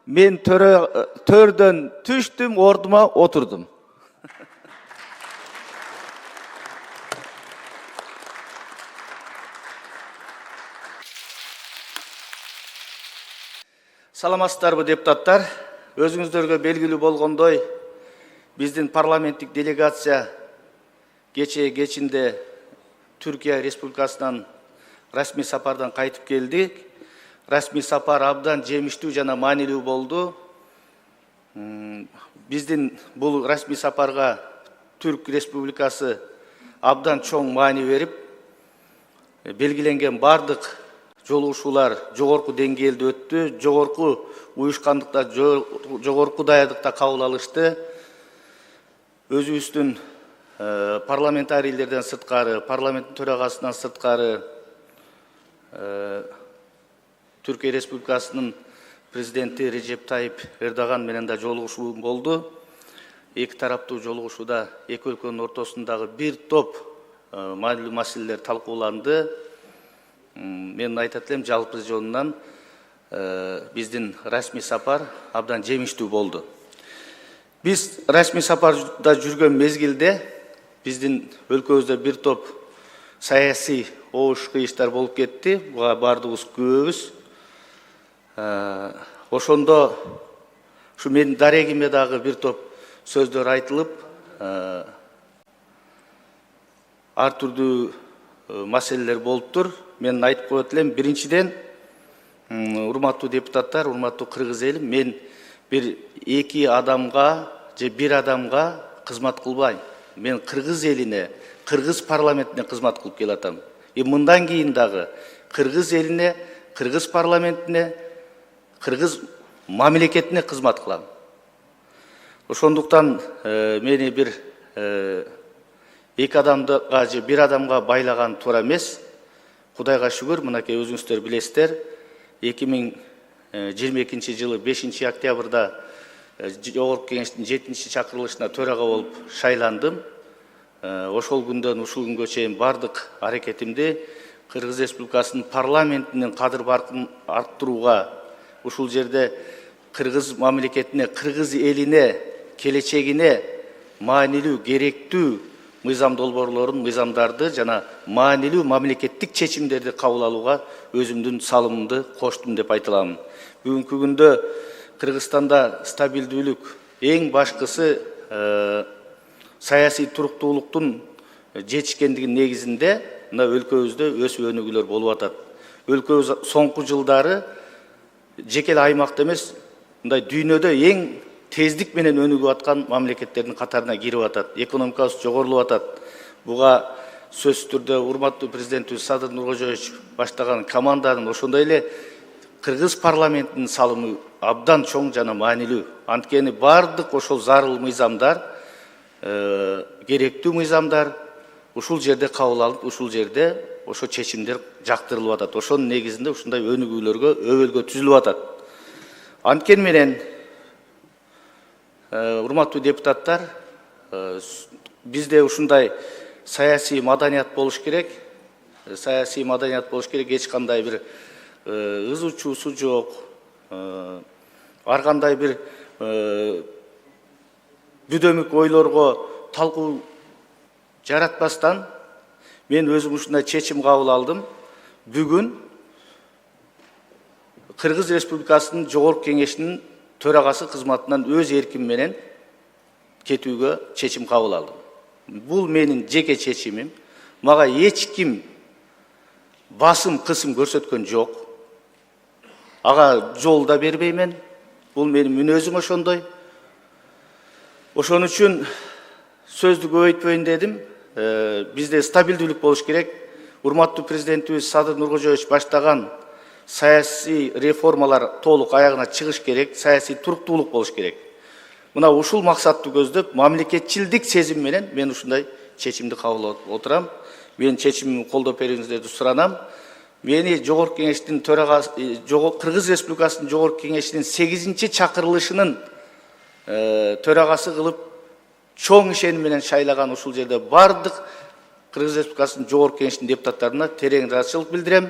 Мен төрдөн түштүм, ордума отурдум. Саламатсыздарбы, депутаттар? Өзүңүздөргө белгилүү болгондой, биздин парламенттик делегация кечинде Түркия Республикасынан расмий сапардан кайтып келдик. Расмий сапар абдан жемиштүү жана маанилүү болду. Биздин бул расмий сапарга Түрк Республикасы абдан чоң маани берип, белгиленген бардык жолугушуулар жогорку деңгээлде өттү, жогорку уюшкандыкта, жогорку даярдыкта кабыл алышты. Өзүбүздүн парламентарийлерден сырткары, парламенттин төрагасынан сырткары Түркия Республикасынын президенти Режеп Тайип Эрдоган менен да жолугушуу болду. Эки тараптуу жолугушууда эки өлкөнүн ортосундагы бир топ маанилүү маселелер талкууланды. Мен айтат элем, жалпы жонунан биздин расмий сапар абдан жемиштүү болду. Биз расмий сапарда жүргөн мезгилде биздин өлкөбүздө бир топ саясий оош кыйыштар болуп кетти. Буга бардыгыбыз күбөбүз. Ошондо ушу менин дарегиме дагы бир топ сөздөр айтылып, ар түрдүү маселелер болуптур. Мен айтып коет элем, биринчиден, урматтуу депутаттар, урматтуу кыргыз элим, мен бир эки адамга же бир адамга кызмат кылбайм. Мен кыргыз элине, кыргыз парламентине кызмат кылып келатам. Мындан кийин дагы кыргыз элине, кыргыз парламентине, кыргыз мамлекетине кызмат кылам. Ошондуктан мени бир эки адамга же бир адамга байлаган туура эмес. Кудайга шүгүр, мынакей өзүңүздөр билесиздер, 2022 жылы 5 октябрда Жогорку кеңештин 7-чи чакырылышына төрага болуп шайландым. Ошол күндөн ушул күнгө чейин бардык аракетимди Кыргыз Республикасынын парламентинин кадыр баркын арттырууга, ушул жерде кыргыз мамлекетине, кыргыз элине, келечегине маанилүү, керектүү мыйзам долбоорлорун, мыйзамдарды жана маанилүү мамлекеттик чечимдерди кабыл алууга өзүмдүн салымымды коштум деп айта аламын. Бүгүнкү күндө Кыргызстанда стабилдүүлүк, эң башкысы саясий туруктуулуктун жетишкендигинин негизинде мына өлкөбүздө өсүп өнүгүүлөр болуп атат. Өлкөбүз соңку жылдары жеке аймакта эмес, мындай дүйнөдө эң тездик менен өнүгүп аткан мамлекеттердин катарына кирип атат. Экономикабыз жогорулуп атат. Буга сөзсүз түрдө урматтуу президентибиз Садыр Нуркожоевич баштаган команданын, ошондой эле кыргыз парламентинин салымы абдан чоң жана маанилүү. Анткени бардык ошол зарыл мыйзамдар, керектүү мыйзамдар ушул жерде кабыл алынып, ушул жерде ошо чечимдер жактырылып атат. Ошонун негизинде ушундай өнүгүүлөргө, өбөлгө түзүлүп атат. Анткени менен урматтуу депутаттар, бизде ушундай саясий маданият болуш керек. Саясий маданият болуш керек, эч кандай бир ызы чуусу жок. Ар кандай бир бүдөмүк ойлорго талкуу жаратпастан мен өзүм ушундай чечим кабыл алдым. Бүгүн Кыргыз Республикасынын Жогорку кеңешинин төрагасы кызматынан өз эрким менен кетүүгө чечим кабыл алдым. Бул менин жеке чечимим. Мага эч ким басым, кысым көрсөткөн жок. Ага жол да бербеймен. Бул менин мүнөзүм ошондой. Ошон үчүн сөздү көбөйтпөйүн дедим. Бизде стабилдүүлүк болуш керек. Урматтуу президентибиз Садыр Нуркожоевич баштаган саясий реформалар толук аягына чыгыш керек, саясий туруктуулук болуш керек. Мына ушул максатты көздөп, мамлекетчилдик сезим менен мен ушундай чечимди кабыл алып отурам. Мен чечимимди колдоп берүүңүздөрдү суранам. Мени Жогорку кеңештин төрагасы, Кыргыз Республикасынын Жогорку кеңешинин 8-чи чакырылышынын төрагасы кылып, чоң ишеним менен шайлаган ушул жерде бардык Кыргыз Республикасынын Жогорку кеңешинин депутаттарына терең ыраазычылык билдирем.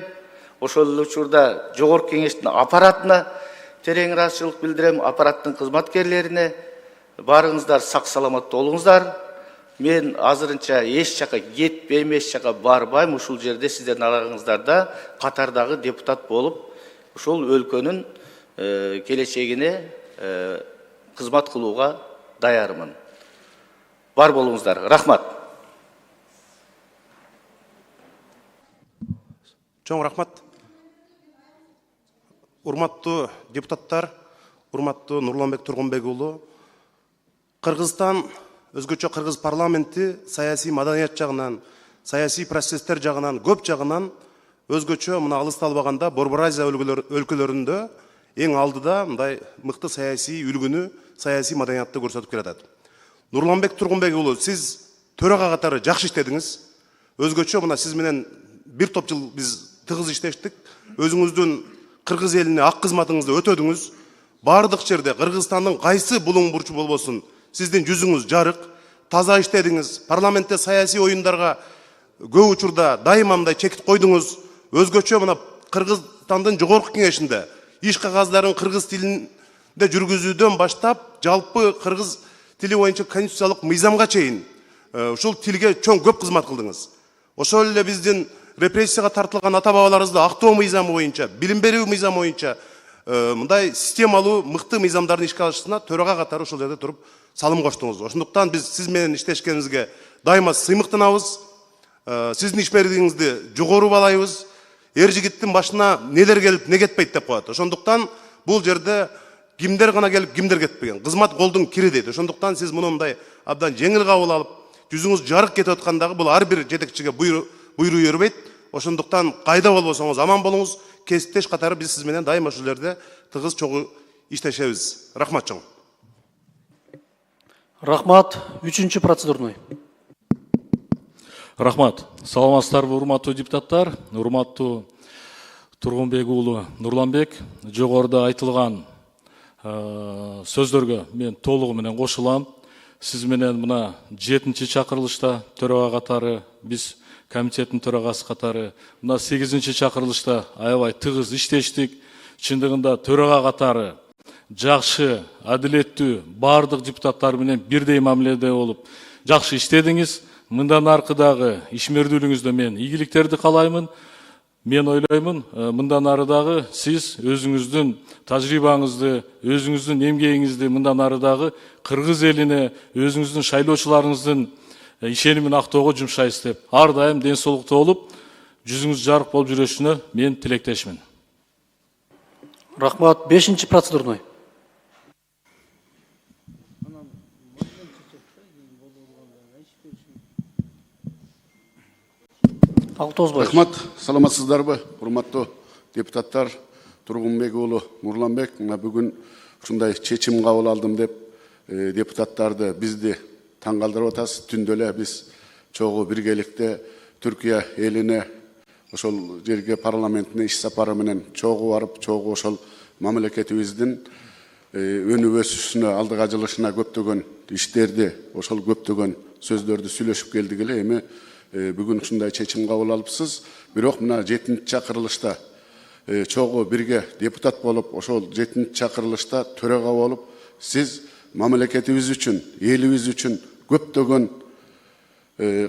Ошол эле учурда Жогорку кеңештин аппаратына терең ыраазычылык билдирем аппараттын кызматкерлерине. Барыңыздар сак саламат болуңуздар. Мен азырынча эч жака кетпейм, эч жака барбайм. Ушул жерде сиздердин араңыздарда катардагы депутат болуп, ушул өлкөнүн келечегине кызмат кылууга даярмын. Бар болуңуздар. Рахмат. Чоң рахмат. Урматтуу депутаттар, урматтуу Нурланбек Тургунбек уулу, Кыргызстан, өзгөчө кыргыз парламенти саясий маданият жагынан, саясий процесстер жагынан, көп жагынан өзгөчө мына алысталбаганда Борбор Азия өлкөлөрүндө эң алдыда мындай мыкты саясий үлгүнү, саясий маданиятты көрсөтүп келатат. Нурланбек Тургунбек уулу, сиз төрага катары жакшы иштедиңиз. Өзгөчө мына сиз менен бир топ жыл биз тыгыз иштештик. Өзүңүздүн кыргыз элине ак кызматыңызды өтөдүңүз. Бардык жерде Кыргызстандын кайсы булуң бурчу болбосун, сиздин жүзүңүз жарык, таза иштедиңиз. Парламентте саясий оюндарга көп учурда дайыма мындай чекит койдуңуз. Өзгөчө мына Кыргызстандын жогорку кеңешинде иш кагаздарын кыргыз тилинде жүргүзүүдөн баштап, жалпы кыргыз тили боюнча конституциялык мыйзамга чейин ушул тилге чоң көп кызмат кылдыңыз. Ошол эле биздин репрессияга тартылган ата бабаларыбызды актоо мыйзамы боюнча, билим берүү мыйзамы боюнча мындай системалуу мыкты мыйзамдардын ишке алышына төрага катары ошол жерде туруп салым коштуңуз. Ошондуктан биз сиз менен иштешкенибизге дайыма сыймыктанабыз. Сиздин ишмердигиңизди жогору баалайбыз. Эр жигиттин башына нелер келип, не кетпейт деп коет. Ошондуктан бул жерде кимдер гана келип, кимдер кетпеген. Кызмат колдун кири дейт. Ошондуктан сиз муну мындай абдан жеңил кабыл алып, жүзүңүз жарык кетип аткандагы бул ар бир жетекчиге буйруу бербейт. Ошондуктан кайда болбосоңуз аман болуңуз. Кесиптеш катары биз сиз менен дайыма ушул жерде тыгыз чогуу иштешебиз. Рахмат чоң. Рахмат. 3-чү процедурный. Рахмат. Саламатсыздарбы, урматтуу депутаттар, урматтуу Тургунбек уулу Нурланбек. Жогоруда айтылган сөздөргө мен толугу менен кошулам. Сиз менен мына 7-чи чакырылышта төрага катары, биз комитеттин төрагасы катары мына 8-чи чакырылышта аябай тыгыз иштештик. Чындыгында төрага катары жакшы, адилеттүү бардык депутаттар менен бирдей мамиледе болуп жакшы иштедиңиз. Мындан аркыдагы ишмердүүлүгүңүздө мен ийгиликтерди каалаймын. Мен ойлоймун, мындан арыдагы сиз өзүңүздүн тажрыйбаңызды, өзүңүздүн эмгегиңизди мындан арыдагы кыргыз элине, өзүңүздүн шайлоочуларыңыздын ишенимин актоого жумшайсыз деп. Ар дайым ден соолукта болуп, жүзүңүз жарык болуп жүрүшүнө мен тилектешмин. Рахмат. 5-чи процедурный. Рахмат, саламатсыздарбы, урматтуу депутаттар, Тургунбек уулу Нурланбек. Бүгүн ушундай чечим кабыл алдым деп депутаттарды бизди таң калтырып атасыз. Түндө эле биз чогуу биргеликте Түркия элине ошол жерге парламентине иш сапары менен чогуу барып, чогуу ошол мамлекетибиздин өнүп өсүшүнө, алдыга жылышына көптөгөн иштерди, ошол көптөгөн сөздөрдү сүйлөшүп келдик эле. Эми бүгүн ушундай чечим кабыл алыпсыз. Бирок мына 7-чи чакырылышта чогуу бирге депутат болуп, ошол 7-чи чакырылышта төрага болуп, сиз мамлекетибиз үчүн, элибиз үчүн көптөгөн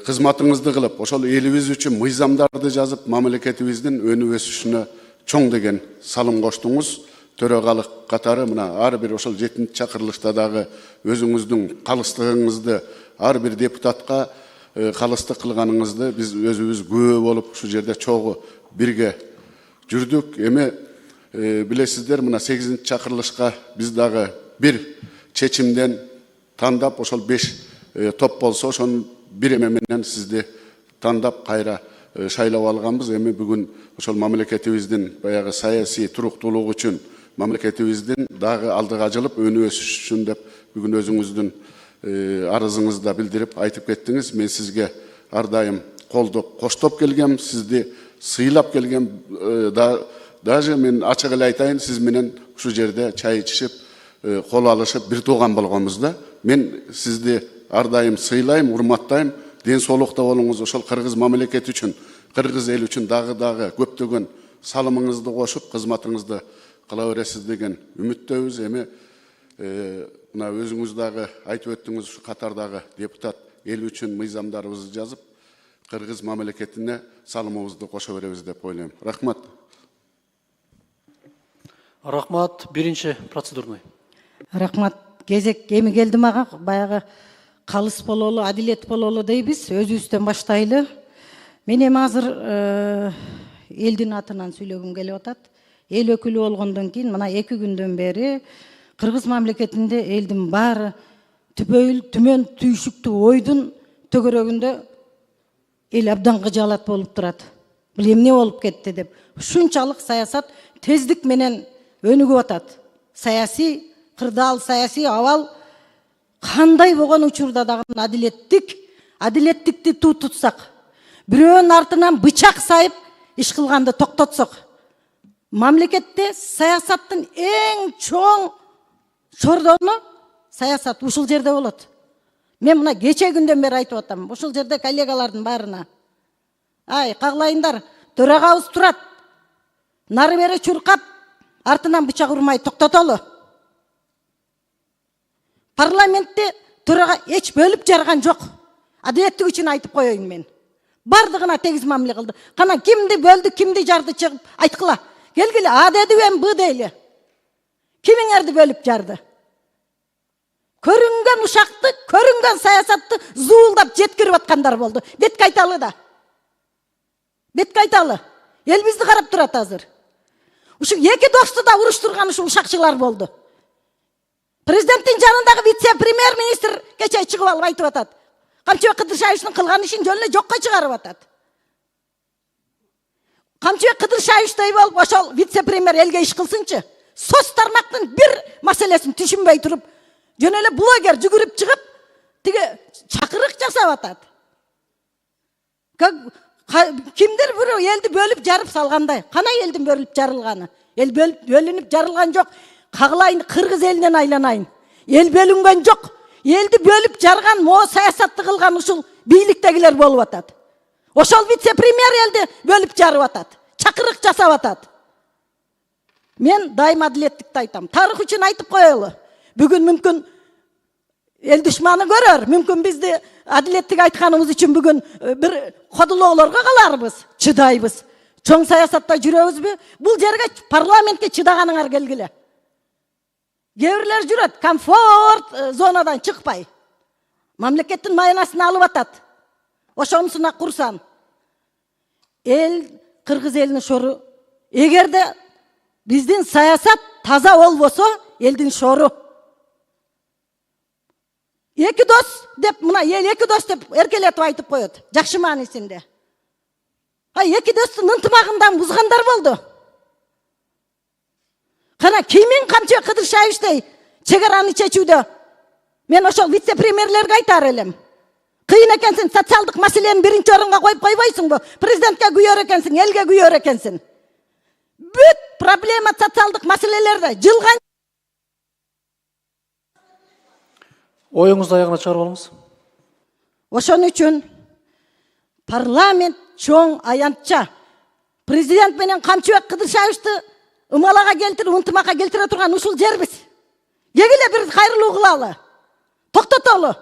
кызматыңызды кылып, ошол элибиз үчүн мыйзамдарды жазып, мамлекетибиздин өнүп өсүшүнө чоң деген салым коштуңуз. Төрагалык катары мына ар бир ошол 7-чи чакырылышта дагы өзүңүздүн калыстыгыңызды ар бир депутатка калыстык кылганыңызды биз өзүбүз күбө болуп ушу жерде чогуу бирге жүрдүк. Эми билесиздер, мына 8-чи чакырылышка биз дагы бир чечимден тандап, ошол 5 топ болсо, ошонун бир эме менен сизди тандап кайра шайлап алганбыз. Эми бүгүн ошол мамлекетибиздин баягы саясий туруктуулугу үчүн, мамлекетибиздин дагы алдыга жылып өнүп өсүшүн деп бүгүн өзүңүздүн арызыңызда билдирип айтып кеттиңиз. Мен сизге ар дайым колдоп, коштоп келгем, сизди сыйлап келгем. Даже мен ачык эле айтайын, сиз менен ушу жерде чай ичишип, кол алышып, бир тууган болгонбуз да. Мен сизди ар дайым сыйлайм, урматтайм. Ден соолукта болуңуз. Ошол кыргыз мамлекети үчүн, кыргыз эл үчүн дагы көптөгөн салымыңызды кошуп, кызматыңызды кыла бересиз деген үмүттөбүз. Эми мына өзүңүз дагы айтып өттүңүз, ушу катардагы депутат эл үчүн мыйзамдарыбызды жазып, кыргыз мамлекетине салымыбызды кошо беребиз деп ойлойм. Рахмат. Рахмат, биринчи процедурный. Рахмат. Кезек эми келди мага, баягы калыс бололу, адилет бололу дейбиз, өзүбүздөн баштайлы. Мен эми азыр элдин атынан сүйлөгүм келип атат. Эл өкүлү болгондон кийин мына 2 күндөн бери кыргыз мамлекетинде элдин баары түмөн түйшүктүү ойдун төгөрөгүндө эл абдан кыжаалат болуп турат. Бул эмне болуп кетти деп. Ушунчалык саясат тездик менен өнүгүп атат. Саясий кырдаал, саясий абал кандай болгон учурда дагы адилеттикти туу тутсак, бирөөнүн артынан бычак сайып иш кылганды токтотсок, мамлекетте саясаттын эң чоң чордону саясат ушул жерде болот. Мен мына кече күндөн бери айтып атам, ушул жерде коллегалардын баарына. Ай, каглайындар, төрагабыз турат. Нары бери чуркап, артынан бычак урмай токтотолу. Парламентте төрага эч бөлүп жарган жок. Адилеттик үчүн айтып коеюн мен. Бардыгына тегиз мамиле кылды. Кана кимди бөлдү, кимди жарды чыгып айткыла. Келгиле, А деди эм Б дейли. Кимиңерди бөлүп жарды? Көрүнгөн ушакты, көрүнгөн саясатты зуулдап жеткирип аткандар болду. Бетке айталы да. Бетке айталы. Эл бизди карап турат азыр. Ушу 2 досту да уруштурган ушу ушакчылар болду. Президенттин жанындагы вице-премьер-министр кече чыгып алып айтып атат. Камчыбек Кыдыршаевичтин кылган ишин жөн эле жокко чыгарып атат. Камчыбек Кыдыршаевичтей болуп ошол вице-премьер элге иш кылсынчы. Соц тармактын бир маселесин түшүнбөй туруп, жөн эле блогер жүгүрүп чыгып, тиги чакырык жасап атат. Кимдир бирөө элди бөлүп жарып салгандай. Кана элдин бөлүп жарылганы? Эл бөлүнүп жарылган жок. Каглайын, кыргыз элинен айланайын. Эл бөлүнгөн жок. Элди бөлүп жарган, мо саясатты кылган ушул бийликтегилер болуп атат. Ошол вице-премьер элди бөлүп жарып атат. Чакырык жасап атат. Мен дайым адилеттикти айтам. Тарых үчүн айтып коелу. Бүгүн мүмкүн эл душманы көрөр, мүмкүн бизди адилеттик айтканыбыз үчүн бүгүн бир кодулоолорго каларбыз, чыдайбыз. Чоң саясатта жүрөбүзбү? Бул жерге парламентке чыдаганыңар келгиле. Кээ-бирлер жүрөт, комфорт зонадан чыкпай. Мамлекеттин майнасын алып атат. Ошонусуна курсан. Эл, кыргыз элинин шору. Эгерде биздин саясат таза болбосо, элдин шору. 2 дос деп, мына эл 2 дос деп эркелетип айтып коет. Жакшы маанисинде. 2 достун ынтымагындан бузгандар болду. Кана кимин Камчыбек Кыдыршаевичтей чегараны чечүүдө мен ошол вице-премьерлерге айтар элем. Кыйын экенсиң, социалдык маселени биринчи орунга коюп койбойсуңбу? Президентке күйөр экенсиң, элге күйөр экенсиң. Бүт проблема социалдык маселелерде жылган. Оюңузду аягына чыгарып алыңыз. Ошон үчүн парламент чоң аянтча президент менен Камчыбек Кыдыршаевичти ымалага келтирип, ынтымакка келтире турган ушул жербиз. Кегиле бир кайрылуу кылалы. Токтотолу.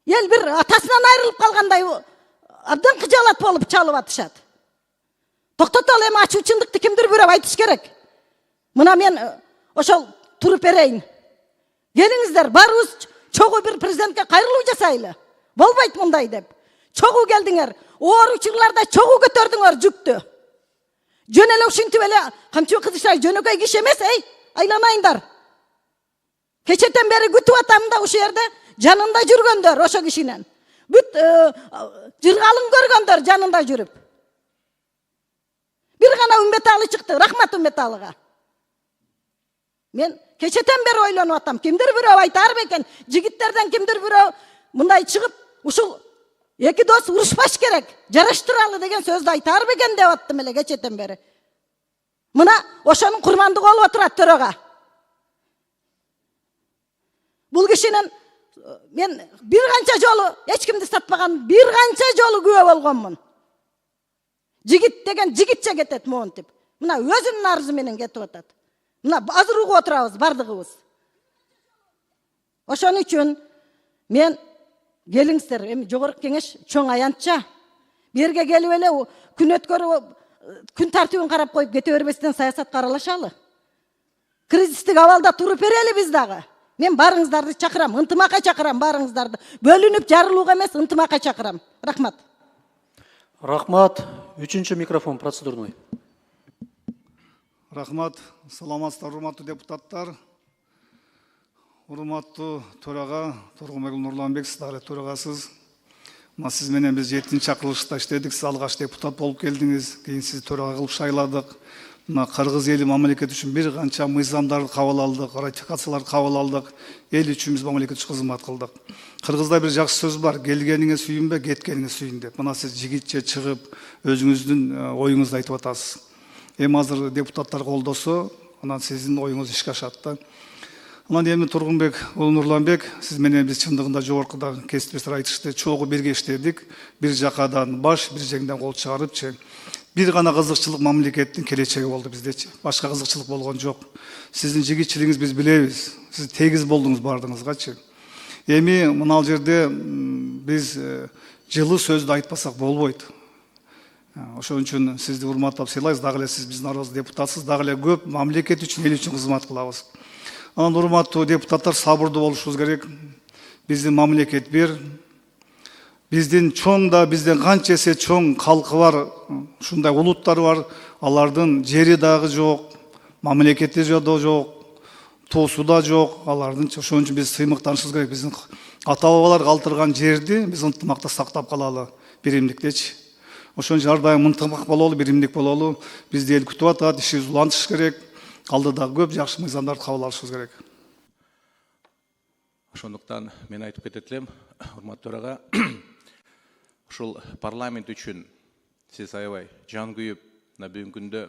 Эл бир атасынан айрылып калгандай абдан кыжаалат болуп чалып атышат. Токтотолу, эми ачуучундукты кимдир бирөө айтыш керек. Мына мен ошол туруп берейин. Келиңиздер, барыбыз чогуу бир президентке кайрылуу жасайлы. Болбойт мындай деп. Чогуу келдиңер. Оор учурларда чогуу көтөрдүңөр жүктү. Жөн эле ушинтип эле Камчыбек Кыдыршаев жөнөкөй киши эмес, айланайындар. Кечетен бери күтүп атам да ушул жерде жанында жүргөндөр ошо кишинен. Бүт жыргалын көргөндөр жанында жүрүп. Бир гана Үмбеталы чыкты, рахмат Үмбеталыга. Мен кечетен бери ойлонуп атам, кимдир бирөө айтар бекен, жигиттерден кимдир бирөө мындай чыгып, ушул 2 дос урушпаш керек, жараштыралы деген сөздү айтар бекен деп аттым эле кечетен бери. Мына ошонун курмандыгы болуп турат төрага. Бул кишинин мен бир канча жолу эч кимди сатпаган, бир канча жолу күбө болгонмун. Жигит деген жигитче кетет монтип. Мына өзүнүн арызы менен кетип атат. Мына азыр угуп отурабыз бардыгыбыз. Ошон үчүн мен келиңиздер, эми жогорку кеңеш чоң аянтча берге келип эле күн өткөрүп күн тартибин карап коюп кете бербестен саясатка аралашалы. Кризистик абалда туруп берели биз дагы. Мен барыңыздарды чакырам, ынтымакка чакырам барыңыздарды. Бөлүнүп жарылууга эмес, ынтымакка чакырам. Рахмат. Рахмат. Үчүнчү микрофон процедурный. Рахмат. Саламатсыздар, урматтуу депутаттар. Урматтуу төрага Тургунбек Нурланбек, сиз дагы төрагасыз. Мына сиз менен биз 7-чи чакырылышта иштедик. Сиз алгач депутат болуп келдиңиз. Кийин сизди төрага кылып шайладык. Мына кыргыз эли мамлекет үчүн бир канча мыйзамдарды кабыл алдык, ратификацияларды кабыл алдык. Эл үчүн биз мамлекет үчүн кызмат кылдык. Кыргызда бир жакшы сөз бар: келгениңе сүйүнбө, кеткениңе сүйүн деп. Мына сиз жигитче чыгып, өзүңүздүн оюңузду айтып атасыз. Эми азыр депутаттар колдосо, анан сиздин оюңуз ишке ашат да. Анан эми Тургунбек Нурланбек, сиз менен биз чындыгында жогоркуда кесиптештер айтышты, чогуу бирге иштедик. Бир жакадан баш, бир жеңден кол чыгарыпчы. Бир гана кызыкчылык мамлекеттин келечеги болду биздечи. Башка кызыкчылык болгон жок. Сиздин жигитчилигиңизди биз билебиз. Сиз тегиз болдуңуз бардыгыңызгачы. Эми мына жерде биз жылы сөздү айтпасак болбойт. Ошон үчүн сизди урматтап сыйлайбыз, дагы эле сиз биздин арабыз депутатсыз, дагы эле көп мамлекет үчүн, эл үчүн кызмат кылабыз. Анан урматтуу депутаттар, сабырдуу болушубуз керек. Биздин мамлекет бир, биздин чоң да, бизден канча эсе чоң калкы бар, ушундай улуттар бар, алардын жери дагы жок, мамлекети да жок, туусу да жок, алардын. Ошон үчүн биз сыймыктанышыбыз керек. Биздин ата бабалар калтырган жерди биз ынтымакта сактап калалы, биримдиктечи. Ошон үчүн ар дайым ынтымак бололу, биримдик бололу. Бизди эл күтүп атат, ишибизди улантыш керек. Алдыда көп жакшы мыйзамдарды кабыл алышыбыз керек. Ошондуктан мен айтып кетет элем, урматтуу төрага, ушул парламент үчүн сиз аябай жан күйүп, мына бүгүнкү күндө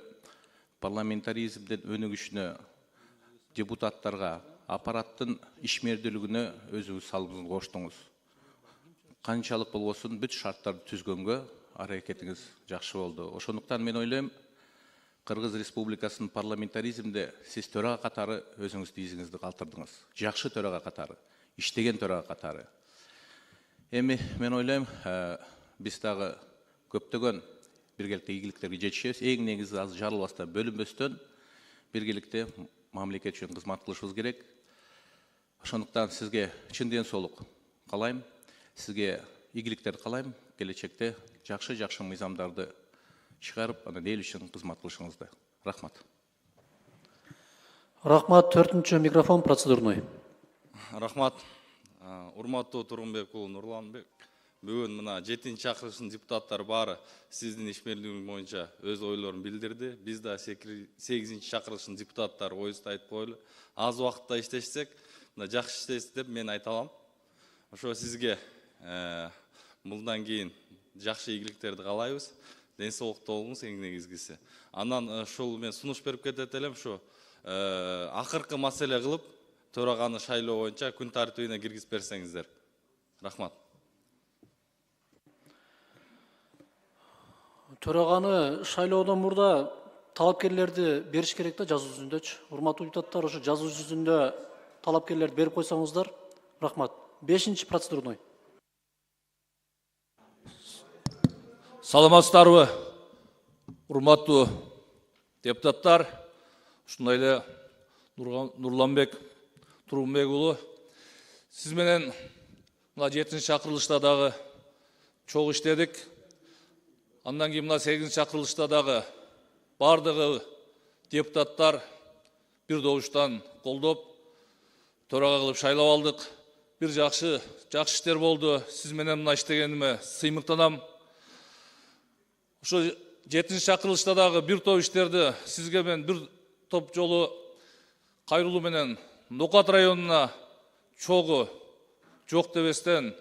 парламентаризмдин өнүгүшүнө, депутаттарга, аппараттын ишмердүүлүгүнө өзүңүз салымыңызды коштуңуз. Канчалык болбосун бүт шарттарды түзгөнгө аракетиңиз жакшы болду. Ошондуктан мен ойлойм, Кыргыз Республикасынын парламентаризмде сиз төрага катары өзүңүздүн изиңизди калтырдыңыз. Жакшы төрага катары, иштеген төрага катары. Эми мен ойлойм, биз дагы көптөгөн биргеликте ийгиликтерге жетишебиз. Эң негизи аз жарылбастан, бөлүнбөстөн биргеликте мамлекет үчүн кызмат кылышыбыз керек. Ошондуктан сизге чын ден соолук каалайм, сизге ийгиликтер каалайм, келечекте жакшы мыйзамдарды чыгарып, анан эл үчүн кызмат кылышыңызды. Рахмат. Рахмат. 4-чү микрофон процедурный. Рахмат. Урматтуу Тургунбек Нурланбек. Бүгүн мына 7-чи чакырылыштын депутаттары баары сиздин ишмерлигиңиз боюнча өз ойлорун билдирди. Биз да 8-чи чакырылыштын депутаттары оюбузду айтып коелу. Аз убакытта иштешсек, мына жакшы иштейсиз деп мен айта алам. Ошо сизге мындан кийин жакшы ийгиликтерди каалайбыз. Ден соолукта болуңуз эң негизгиси. Анан ушул мен сунуш берип кетет элем, ушу акыркы маселе кылып, төраганы шайлоо боюнча күн тартибине киргизип берсеңиздер. Рахмат. Төраганы шайлоодон мурда талапкерлерди бериш керек да жазуу жүзүндөчү. Урматтуу депутаттар, ошо жазуу жүзүндө талапкерлерди берип койсоңуздар. Рахмат. 5-чи процедурный. Саламатсыздарбы, урматтуу депутаттар, ушундай эле Нурланбек Тургунбек уулу, сиз менен мына 7-чи чакырылышта дагы чогуу иштедик. Андан кийин мына 8-чи чакырылышта дагы бардыгы депутаттар бир добуштан колдоп, төрага кылып шайлап алдык. Бир жакшы иштер болду. Сиз менен мына иштегениме сыймыктанам. Ошо 7-чи чакырылышта дагы бир топ иштерди сизге мен бир топ жолу кайрылуу менен Нокат районуна чогуу жок дебестен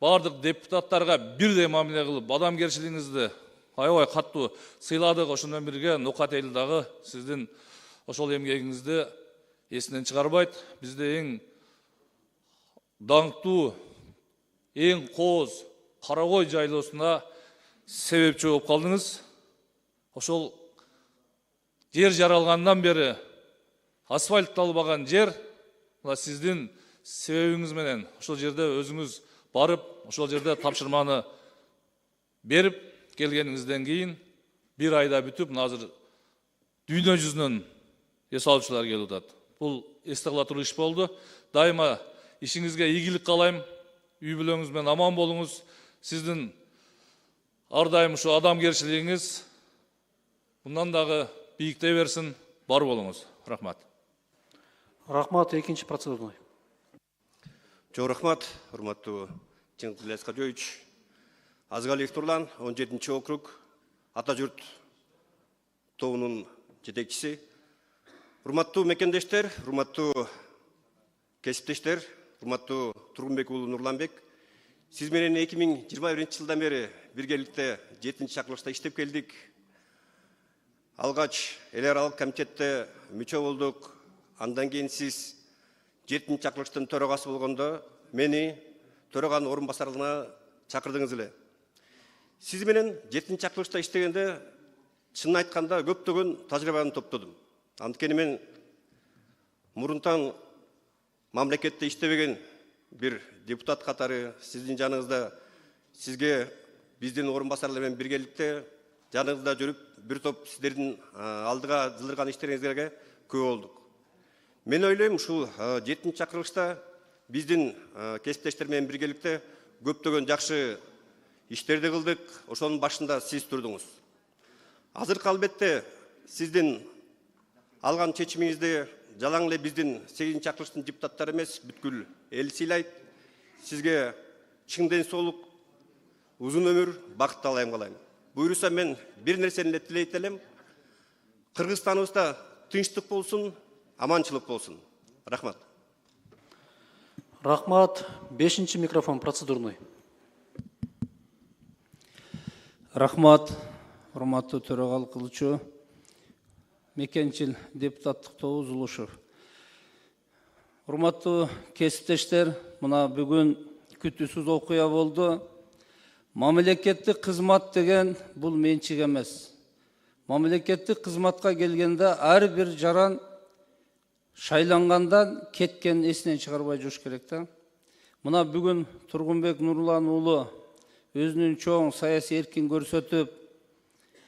бардык депутаттарга бирдей мамиле кылып, адамгерчилигиңизди аябай каттуу сыйладык. Ошондон бирге Нокат эли дагы сиздин ошол эмгегиңизди эсинен чыгарбайт. Бизде эң даңктуу, эң кооз Карагой жайлоосуна себепчи болуп калдыңыз. Ошол жер жаралгандан бери асфальтталбаган жер мына сиздин себебиңиз менен ошол жерде өзүңүз барып, ошол жерде тапшырманы берип келгениңизден кийин бир айда бүтүп, азыр дүйнө жүзүнөн эс алуучулар келип атат. Бул эсте кала туруу иш болду. Дайыма ишиңизге ийгилик каалайм. Үй бүлөңүз менен аман болуңуз. Сиздин ар дайым ушу адамгерчилигиңиз мындан дагы бийиктей берсин. Бар болуңуз. Рахмат. Рахмат, экинчи процедурный. Çok rahmat, hurmatlı Cengiz Leskadjovич. Azgalиев Турлан, 17-ci okrug, Atajurt тобунун жетекчиси. Hurmatlı mekendештер, hurmatlı кесиптештер, hurmatlı Тургунбек уулу Нурланбек. Siz менен 2021-жылдан бери биргеликте 7-чакырылышта иштеп келдик. Алгач эл аралык комитетте мүчө болдук. Андан кийин сиз 7-чакырылыштын төрагасы болгондо мени төраганын орун басарына чакырдыңыз эле. Сиз менен 7-чакырылышта иштегенде чынын айтканда көптөгөн тажрыйбаны топтодум. Анткени мен мурунтан мамлекетте иштебеген бир депутат катары сиздин жаныңызда сизге биздин орун басарлар менен биргеликте жаныңызда жүрүп бир топ сиздердин алдыга жылдырган иштериңизге күбө болдук. Мен ойлойм, ушул 7-чакырылышта биздин кесиптештер менен биргеликте көптөгөн жакшы иштерди кылдык. Ошонун башында сиз турдуңуз. Азыркы албетте сиздин алган чечимиңизди жалаң эле биздин 8-чакырылыштын депутаттары эмес, бүткүл эл сыйлайт. Сизге чың ден соолук, узун өмүр, бакыт талайым калайм. Буйруса мен бир нерсени эле тилейт элем. Кыргызстаныбызда тынчтык болсун, аманчылык болсун. Рахмат. Рахмат, 5-ci микрофон процедурный. Рахмат, урматтуу төрагалық кылуучу, мекенчил депутаттык тобу Зулушев. Урматтуу кесиптештер, мына бүгүн күтүүсүз окуя болду. Мамлекеттик кызмат деген бул менчик эмес. Мамлекеттик кызматка келгенде ар бир жаран шайлангандан кеткен эсинен чыгарбай жүрүш керек да. Мына бүгүн Тургунбек Нурлан уулу өзүнүн чоң саясий эркин көрсөтүп,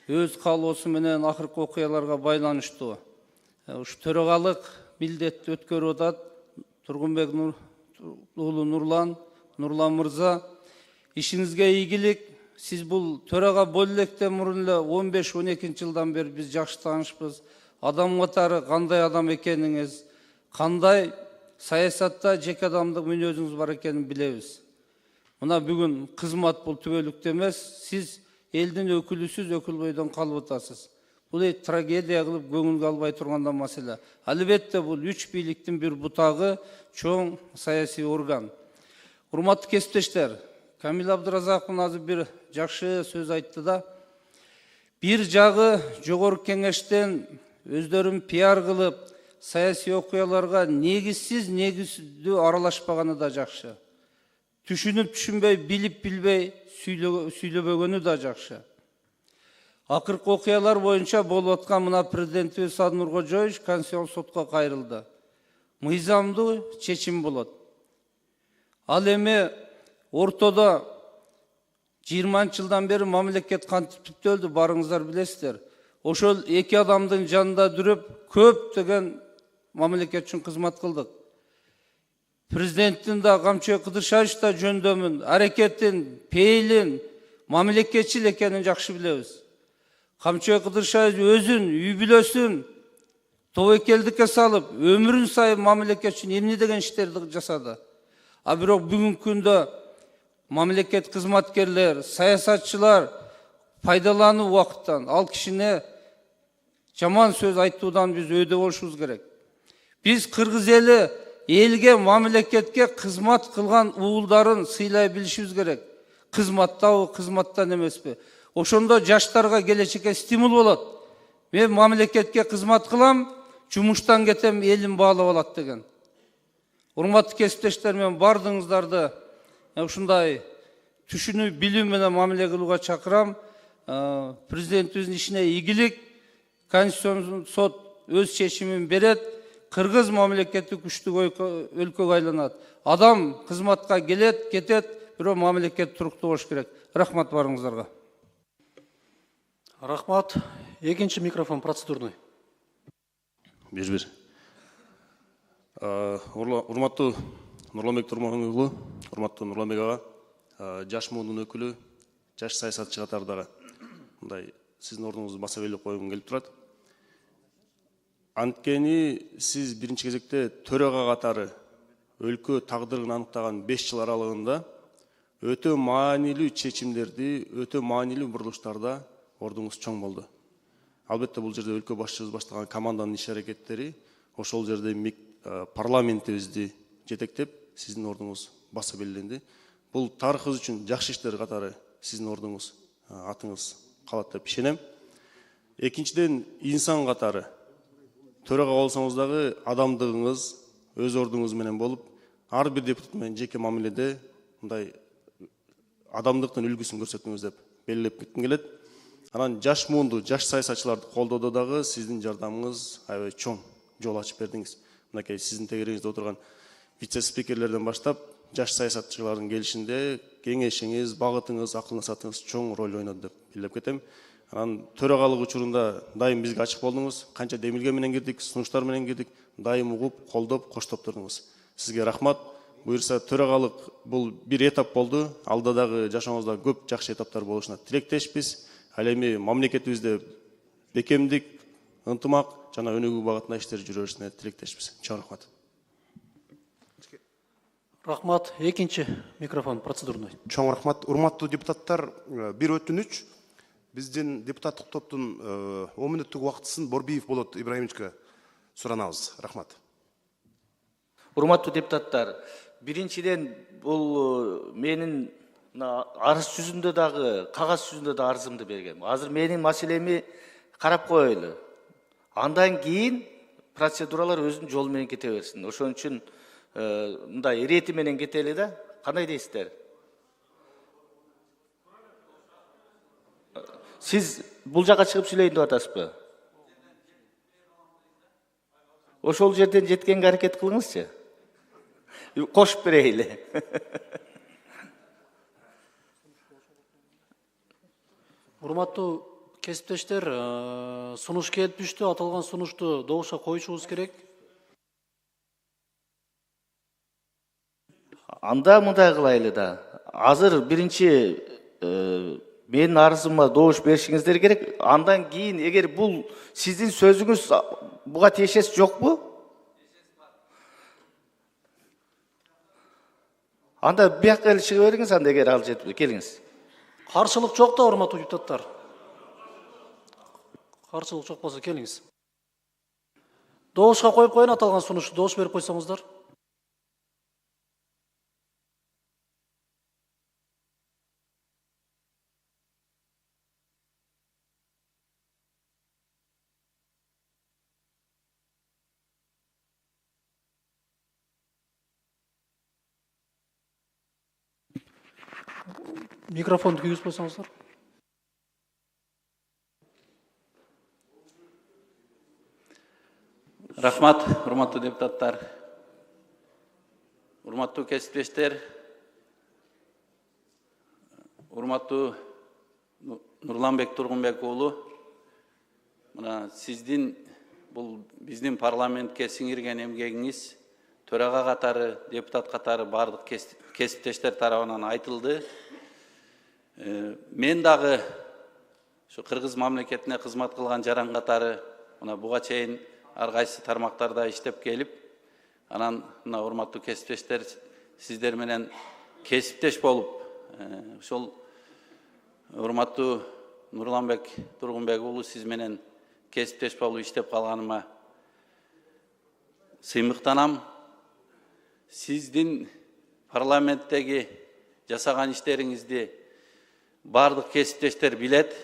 өз каалоосу менен акыркы окуяларга байланыштуу ушу төрагалык милдетти өткөрүп атат. Тургунбек уулу Нурлан мырза, ишиңизге ийгилик. Сиз бул төрага боло электен мурун эле 15-12 жылдан бери биз жакшы таанышпыз. Адам катары кандай адам экениңиз, кандай саясатта жеке адамдык мүнөзүңүз бар экенин билебиз. Мына бүгүн кызмат бул түбөлүктүү эмес, сиз элдин өкүлүсүз, өкүлбөйдөн калып атасыз. Бул трагедия кылып көңүлгө албай тургандан маселе. Албетте бул 3 бийликтин бир бутагы, чоң саясий орган. Урматтуу кесиптештер, Камил Абдыразаков азыр бир жакшы сөз айтты да. Бир жагы жогорку кеңештен өздөрүн пиар кылып, саясий окуяларга негиздүү аралашпаганы да жакшы. Түшүнүп түшүнбөй, билип билбей сүйлөбөгөнү да жакшы. Акыркы окуялар боюнча болуп аткан мына президентибиз Садыр Нуркожоевич Конституциялык сотко кайрылды. Мыйзамдуу чечим болот. Ал эми ортодо 20 жылдан бери мамлекет кантип түптөлдү, барыңыздар билесиздер. Ошол эки адамдын жанында жүрүп, көптөгөн мамлекет үчүн кызмат кылдык. Президенттин да Камчыбек Кыдыршаевич да жөндөмүн, аракетин, пейилин, мамлекетчил экенин жакшы билебиз. Камчыбек Кыдыршаевич өзүн, үй бүлөсүн тобокелдикке салып, өмүрүн сайын мамлекет үчүн эмне деген иштерди жасады. А бирок бүгүнкү күндө мамлекет кызматкерлер, саясатчылар пайдалануу убакыттан ал кишине жаман сөз айтуудан биз өйдө болушубуз керек. Биз кыргыз эли элге, мамлекетке кызмат кылган уулдарын сыйлай билишибиз керек. Кызматтабы, кызматтан эмеспи? Ошондо жаштарга келечекке стимул болот. Мен мамлекетке кызмат кылам, жумуштан кетем, элим баалап алат деген. Урматтуу кесиптештер, мен бардыңыздарды ушундай түшүнүү, билүү менен мамиле кылууга чакырам. Президентибиздин ишине ийгилик, Конституциялық сот өз шешімін берет, Кыргыз мамлекеті күштік өлкөге айланат. Адам қызматқа келет, кетет, бирок мамлекет туруктуу болуш керек. Рахмат барыңыздарға. Рахмат. Екінші микрофон процедурный. Бир. Урматтуу Нурланбек Турманбекұлы, урматтуу Нурланбек ага, жаш муунун өкүлү, жаш саясатчы катардагы мындай сиздин ордуңузду баса белгилеп койгум келип турат. Анткени сиз биринчи кезекте төрага катары өлкө тагдырын аныктаган 5 жыл аралыгында өтө маанилүү чечимдерди, өтө маанилүү бурулуштарда ордуңуз чоң болду. Албетте бул жерде өлкө башчыбыз баштаган команданын иш аракеттери, ошол жерде парламентибизди жетектеп, сиздин ордуңуз баса белгиленди. Бул тарыхыбыз үчүн жакшы иштер катары сиздин ордуңуз, атыңыз калат деп ишенем. Экинчиден, инсан катары төрага болсоңуз дагы адамдыгыңыз өз ордуңуз менен болуп, ар бир депутат менен жеке мамиледе мындай адамдыктын үлгүсүн көрсөтүңүз деп белгилеп кетким келет. Анан жаш муунду, жаш саясатчыларды колдоодо дагы сиздин жардамыңыз аябай чоң жол ачып бердиңиз. Мынакей сиздин тегерегиңизде отурган вице-спикерлерден баштап, жаш саясатчылардын келишинде кеңешиңиз, багытыңыз, акыл насаатыңыз чоң роль ойноду деп билип кетем. Анан төрагалык учурунда дайым бизге ачык болдуңуз, канча демилге менен кирдик, сунуштар менен кирдик, дайым угуп, колдоп, коштоп турдуңуз. Сизге рахмат. Буюрса төрагалык бул бир этап болду. Алда дагы жашооңузда көп жакшы этаптар болушуна тилектешпиз. Ал эми мамлекетибизде бекемдик, ынтымак жана өнүгүү багытында иштер жүрө беришине тилектешпиз. Чоң рахмат. Рахмат. Экинчи микрофон процедурный. Чоң рахмат. Урматтуу депутаттар, бир өтүнүч. Биздин депутаттык топтун 10 мүнөттүк убактысын Борбиев Болот Ибраимовичке суранабыз. Рахмат. Урматтуу депутаттар, биринчиден бул менин арыз жүзүндө дагы, кагаз жүзүндө да арызымды бергем. Азыр менин маселеми карап коелу. Андан кийин процедуралар өзүнүн жолу менен кете берсин. Ошон үчүн мындай ирети менен кетели да. Кандай дейсиздер? Сиз бул жака чыгып сүйлөйүн деп атасызбы? Ошол жерден жеткенге аракет кылыңызчы. Кошуп берейли. Урматтуу кесиптештер, сунуш келип түштү. Аталган сунушту добушка коюшубуз керек. Анда мындай кылайлы да. Азыр биринчи менин арызыма добуш беришиңиздер керек. Андан кийин эгер бул сиздин сөзүңүз буга тиешеси жокпу? Анда бияка эле чыгып бериңиз, анда эгер ал жетпей келиңиз. Каршылык жок да, урматтуу депутаттар. Каршылык жок болсо келиңиз. Добушка коюп коюн, аталган сунушту добуш берип койсоңуздар. Микрофонду күйгүзүп койсоңуздар. Рахмат, урматтуу депутаттар. Урматтуу кесиптештер. Урматтуу Нурланбек Тургунбек уулу. Мына сиздин бул биздин парламентке сиңирген эмгегиңиз төрага катары, депутат катары бардык кесиптештер тарабынан айтылды. Мен дагы şu Кыргыз мамлекетине кызмат кылган жаран катары мына буга чейин ар кайсы тармактарда иштеп келип, анан мына урматтуу кесиптештер сиздер менен кесиптеш болуп, ошол урматтуу Нурланбек Тургунбек уулу сиз менен кесиптеш болуп иштеп калганыма сыймыктанам. Сиздин парламенттеги жасаган иштериңизди бардык кесиптештер билет,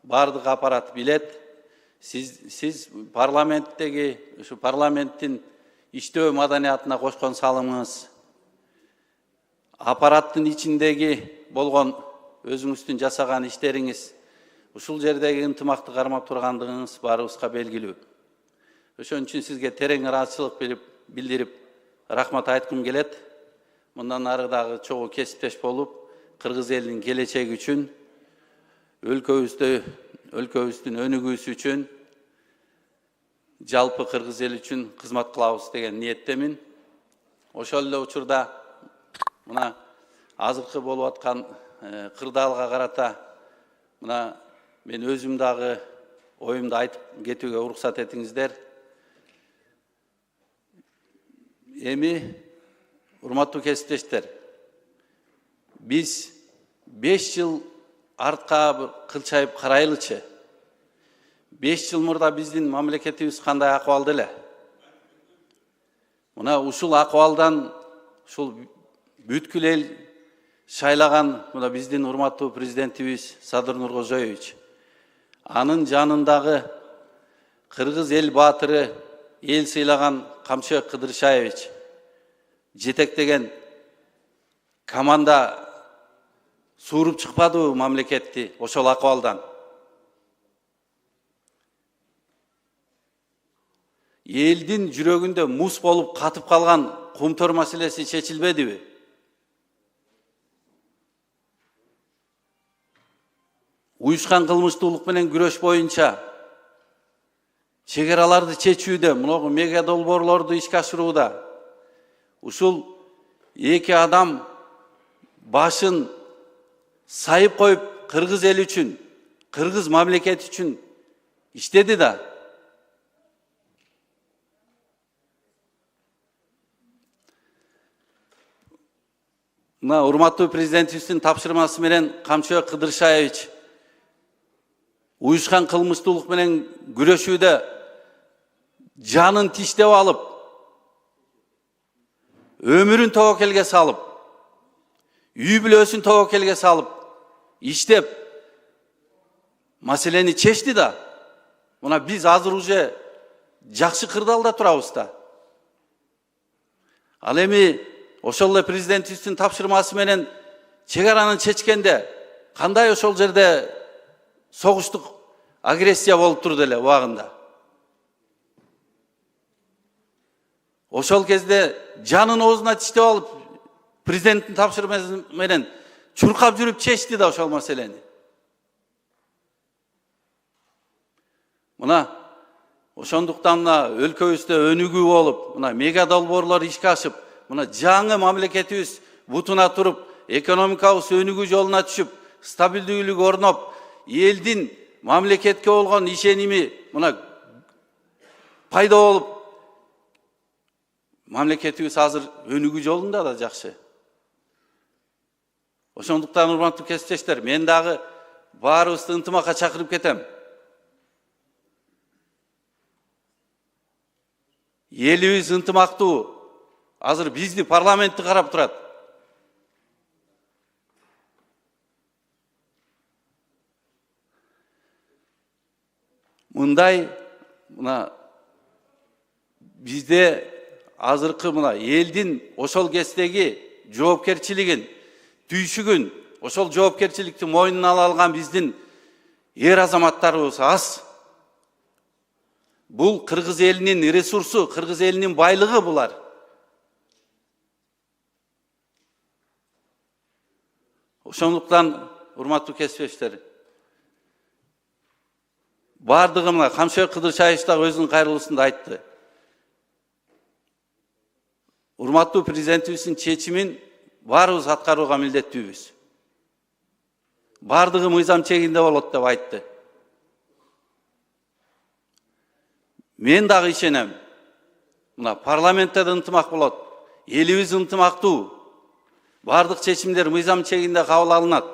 бардык аппарат билет. Сиз парламенттеги, ушу парламенттин иштөө маданиятына кошкон салымыңыз, аппараттын ичиндеги болгон өзүңүздүн жасаган иштериңиз ушул жердеги ынтымакты кармап тургандыгыңыз баарыбызга белгилүү. Ошон үчүн сизге терең ыраазычылык билдирип, рахмат айткым келет. Мындан ары дагы чогуу кесиптеш болуп, кыргыз элинин келечеги үчүн, өлкөбүздүн өнүгүүсү үчүн, жалпы кыргыз эл үчүн кызмат кылабыз деген ниеттемин. Ошол эле учурда мына азыркы болуп аткан кырдаалга карата мына мен өзүм дагы оюмду айтып кетүүгө уруксат этиңиздер. Эми урматтуу кесиптештер, биз 5 жыл артка кылчайып карайлычы. 5 жыл мурда биздин мамлекетибиз кандай акыбалда эле? Мына ушул акыбалдан ушул бүткүл эл шайлаган мына биздин урматтуу президентибиз Садыр Нуркожоевич, анын жанындагы кыргыз эл баатыры, эл сыйлаган Камчыбек Кыдыршаевич жетектеген команда сууруп чыкпадыбы мамлекетти ошол акыбалдан? Элдин жүрөгүндө муз болуп катып калган кумтөр маселеси чечилбедиби? Уюшкан кылмыштуулук менен күрөш боюнча чек араларды чечүүдө, мына мега долбоорлорду ишке ашырууда ушул эки адам башын сайып коюп кыргыз эл үчүн, кыргыз мамлекети үчүн иштеди да. Мына урматтуу президентибиздин тапшырмасы менен Камчыбек Кыдыршаевич уюшкан кылмыштуулук менен күрөшүүдө жанын тиштеп алып, өмүрүн тобокелге салып, үй бүлөсүн тобокелге салып, иштеп, маселени чечти да. Мына биз азыр уже жакшы кырдаалда турабыз да. Ал эми ошол эле президентибиздин тапшырмасы менен чек араны чечкенде кандай ошол жерде согуштук агрессия болуп турду эле убагында. Ошол кезде жанын оозуна тиштеп алып, президенттин тапшырмасы менен чуркап жүрүп чечти да ошол маселени. Мына ошондуктан өлкөбүздө өнүгүү болуп, мына мега долбоорлор ишке ашып, мына жаңы мамлекетибиз бутуна туруп, экономикабыз өнүгүү жолуна түшүп, стабилдүүлүк орноп, элдин мамлекетке болгон ишеними мына пайда болуп, мамлекетибиз азыр өнүгүү жолунда да жакшы. Ошондуктан урматтуу кесиптештер, мен дагы баарыбызды ынтымакка чакырып кетем. Элибиз ынтымактуу. Азыр бизди парламентти карап турат. Мындай мына бизде азыркы мына элдин ошол кездеги жоопкерчилигин, түйшүгүн, ошол жоопкерчиликти мойнуна ала алган биздин эр азаматтарыбыз аз. Бул кыргыз элинин ресурсу, кыргыз элинин байлыгы булар. Ошондуктан урматтуу кесиптештер, бардыгы мына Камчыбек Кыдыршаевич да өзүнүн кайрылуусунда айтты. Урматтуу президентибиздин чечимин баарыбыз аткарууга милдеттүүбүз. Бардыгы мыйзам чегинде болот деп айтты. Мен дагы ишенем. Мына парламентте да ынтымак болот. Элибиз ынтымактуу. Бардык чечимдер мыйзам чегинде кабыл алынат.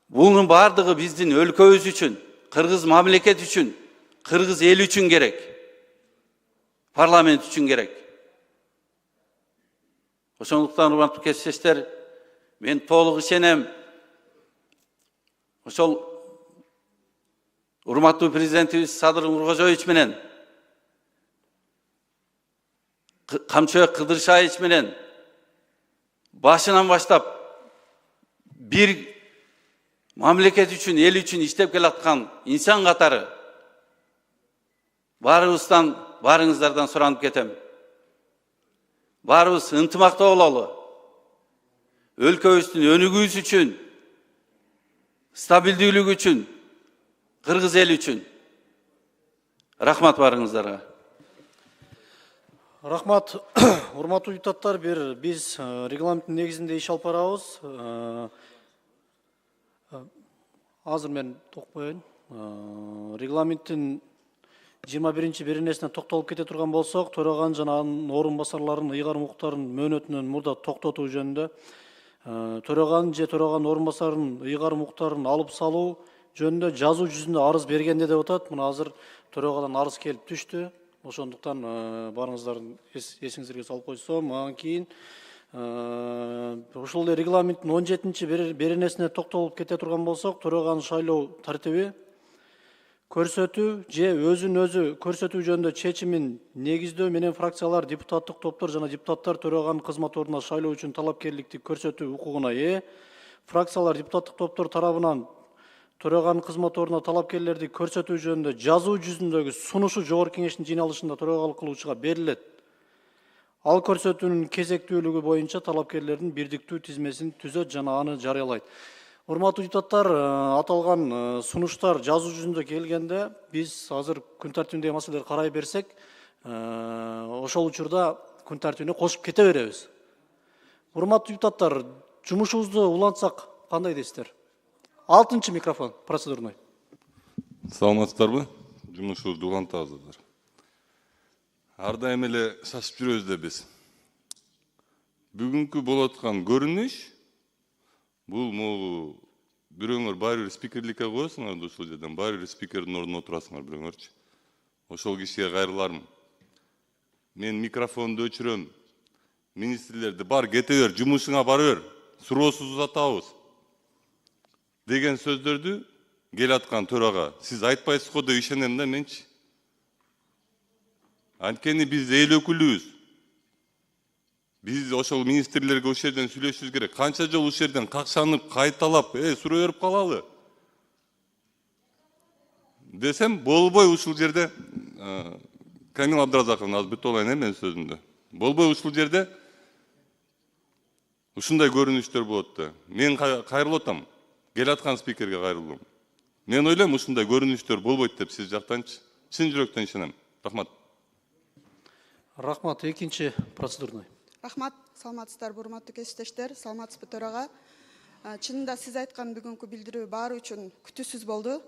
Бунун бардыгы биздин өлкөбүз үчүн, кыргыз мамлекет үчүн, кыргыз эл үчүн керек. Парламент үчүн керек. Ошондуктан урматтуу кесиптештер, мен толук ишенем. Ошол урматтуу президентибиз Садыр Нуркожоевич менен, Камчыбек Кыдыршаевич менен башынан баштап бир мамлекет үчүн, эл үчүн иштеп келаткан инсан катары баарыбыздан, баарыңыздардан суранып кетем. Баарыбыз ынтымактуу бололу. Өлкөбүздүн өнүгүүсү үчүн, стабилдүүлүк үчүн, кыргыз эл үчүн. Рахмат баарыңыздарга. Рахмат, урматтуу депутаттар, биз регламенттин негизинде иш алып барабыз. Азыр мен токпойн. Регламенттин 21-ci беренесине токтолуп кете турган болсок, төраган жана анын орун басарларын ыйгарым укуктарын мөөнөтүнөн мурда токтотуу жөнүндө, төраган же төраган орун басарынын ыйгарым укуктарын алып салуу жөнүндө жазуу жүзүндө арыз бергенде деп атат. Мына азыр төрагадан арыз келип түштү. Ошондуктан барыңыздардын эсиңизге салып койсом, анан кийин ушул регламенттин 17-ci беренесине токтолуп кете турган болсок, төраганы шайлоо тартиби көрсөтүү же өзүн өзү көрсөтүү жөнүндө чечимин негиздөө менен фракциялар, депутаттык топтор жана депутаттар төраганын кызмат ордуна шайлоо үчүн талапкерликти көрсөтүү укугуна ээ. Фракциялар, депутаттык топтор тарабынан төраганын кызмат ордуна талапкерлерди көрсөтүү жөнүндө жазуу жүзүндөгү сунушу жогорку кеңештин жыйналышында төрагалык кылуучуга берилет. Ал көрсөтүүнүн кезектүүлүгү боюнча талапкерлердин бирдиктүү тизмесин түзөт жана аны жарыялайт. Урматтуу депутаттар, аталган сунуштар жазуу жүзүндө келгенде биз азыр күн тартибиндеги маселелерди карай берсек, ошол учурда күн тартибине кошуп кете беребиз. Урматтуу депутаттар, жумушубузду улантсак кандай дейсиздер? 6-cı микрофон, процедурный. Саламатсыздарбы? Жумушубузду улантабыздар. Ар дайым эле шашып жүрөбүз да биз. Бүгүнкү болуп аткан көрүнүш бул могу бирөөңөр баары бир спикерликке коесуңар да ушул жерден баары бир спикердин ордуна отурасыңар бирөөңөрчү. Ошол кишиге кайрылармын. Мен микрофонду өчүрөм. Министрлерди бар кете бер, жумушуңа бара бер. Суроосуз узатабыз деген сөздөрдү кел аткан төрага сиз айтпайсыз го деп ишенем да менчи. Анткени биз эл өкүлүбүз. Биз ошол министрлерге ошол жерден сүйлөшүбүз керек. Канча жолу ушул жерден какшанып, кайталап, суроо берип калалы десем болбой ушул жерде. Камил Абдыразаковна азыр бүтүп алайын мен сөзүмдү. Болбой ушул жерде ушундай көрүнүштөр болот да. Мен кайрылып атам. Кел аткан спикерге кайрылдым. Мен ойлойм ушундай көрүнүштөр болбойт деп сиз жактанчы. Чын жүрөктөн ишенем. Рахмат. Рахмат, 2-ci процедурный. Рахмат, саламатсыздарбы, урматтуу кесиптештер, саламатсызбы төрага. Чынында сиз айткан бүгүнкү билдирүү баары үчүн күтүүсүз болду.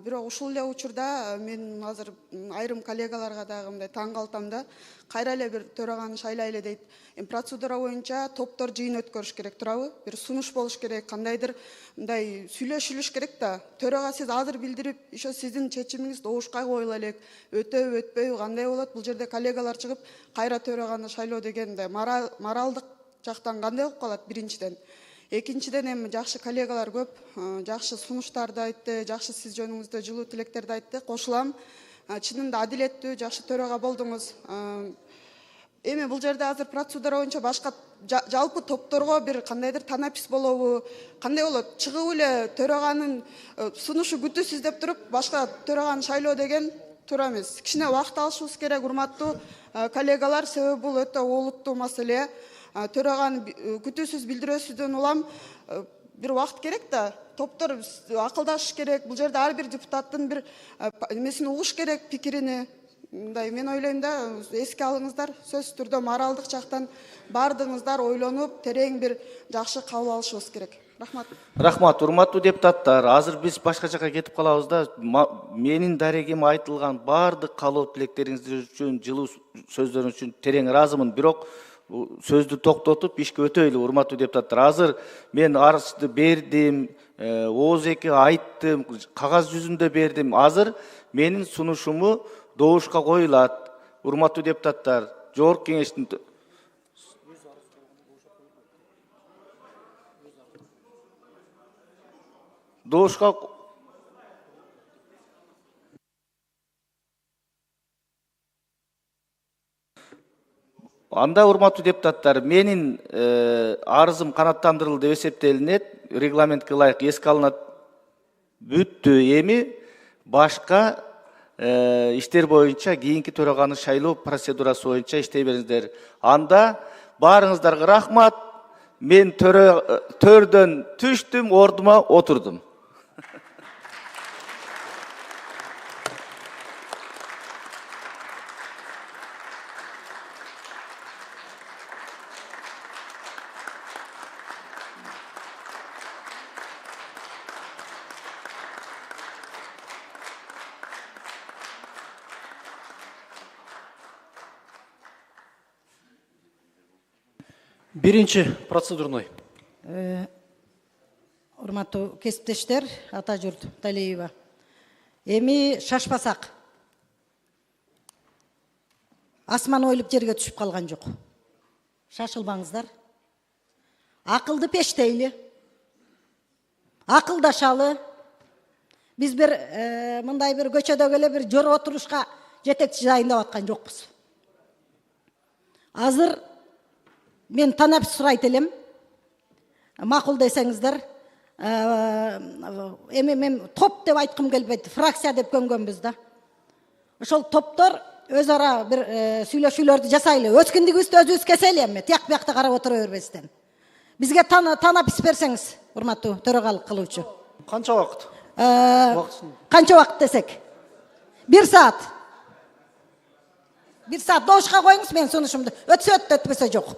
Бирок ушул эле учурда мен азыр айрым коллегаларга дагы мындай таң калтам да. Кайра эле бир төраганы шайлайлы дейт. Процедура боюнча топтор жыйын өткөрүш керек турабы? Бир сунуш болуш керек, кандайдыр мындай сүйлөшүлүш керек да. Төрага сиз азыр билдирип, ошо сиздин чечимиңиз добушка коюла элек. Өтөбү, өтпөйбү, кандай болот? Бул жерде коллегалар чыгып, кайра төраганы шайлоо деген моралдык жактан кандай болуп калат биринчиден. Экинчиден эми жакшы коллегалар көп, жакшы сунуштарды айтты, жакшы сиз жөнүңүздө жылуу тилектерди айтты. Кошулам, чынында адилеттүү, жакшы төрага болдуңуз. Эми бул жерде азыр процедура боюнча башка жалпы топторго бир кандайдыр танапис болобу, кандай болот? Чыгып эле төраганын сунушу күтүүсүз деп туруп, башка төраганы шайлоо деген туура эмес. Кичине убакыт алышыбыз керек, урматтуу коллегалар, себеби бул өтө олуттуу маселе. Төраганы күтүүсүз билдирүүсүздөн улам бир убакыт керек да. Топтор акылдашыш керек. Бул жерде ар бир депутаттын бир эмесин угуш керек, пикирини. Мындай мен ойлойм да, эске алыңыздар, сөзсүз түрдө моралдык жактан бардыгыңыздар ойлонуп, терең бир жакшы кабыл алышыбыз керек. Рахмат. Рахмат, урматтуу депутаттар. Азыр биз башка жака кетип калабыз да. Менин дарегиме айтылган бардык каалоо тилектериңиз үчүн, жылуу сөздөрүңүз үчүн терең ыраазымын. Бирок сөздү токтотуп ишке өтөйлү, урматтуу депутаттар. Азыр мен арызды бердим, ооз-эки айттым, кагаз жүзүндө бердим. Азыр менин сунушуму добушка коюлат. Урматтуу депутаттар, жогорку кеңештин добушка анда, урматтуу депутаттар, менин арызым канааттандырылды деп эсептелинет, регламентке ылайык эске алынат бүттү. Эми башка иштер боюнча кийинки төраганы шайлоо процедурасы боюнча иштей бериңиздер. Анда баарыңыздарга рахмат. Мен төрдөн түштүм, ордума отурдум. Биринчи процедурный. Урматтуу кесиптештер, Атажурт Талиева. Эми шашпасак. Асман ойлуп жерге түшүп калган жок. Шашылбаңыздар. Акылды пештейли. Акылдашалы. Биз бир мындай бир көчөдө эле бир жора отурушка жетекчи дайындап аткан жокпуз. Азыр мен танап сурайт элем. Макул десеңиздер, эми мен топ деп айткым келбейт, фракция деп көнгөнбүз да. Ошол топтор өз ара бир сүйлөшүүлөрдү жасайлы. Өскүндүгүбүздү өзүбүз кесели эми, тияк биякта карап отура бербестен. Бизге танап ис берсеңиз, урматтуу төрагалык кылуучу. Канча убакыт? Канча убакыт десек? 1 саат. 1 саат добушка коюңуз, мен сунушумду. Өтсө өтпөсө жок.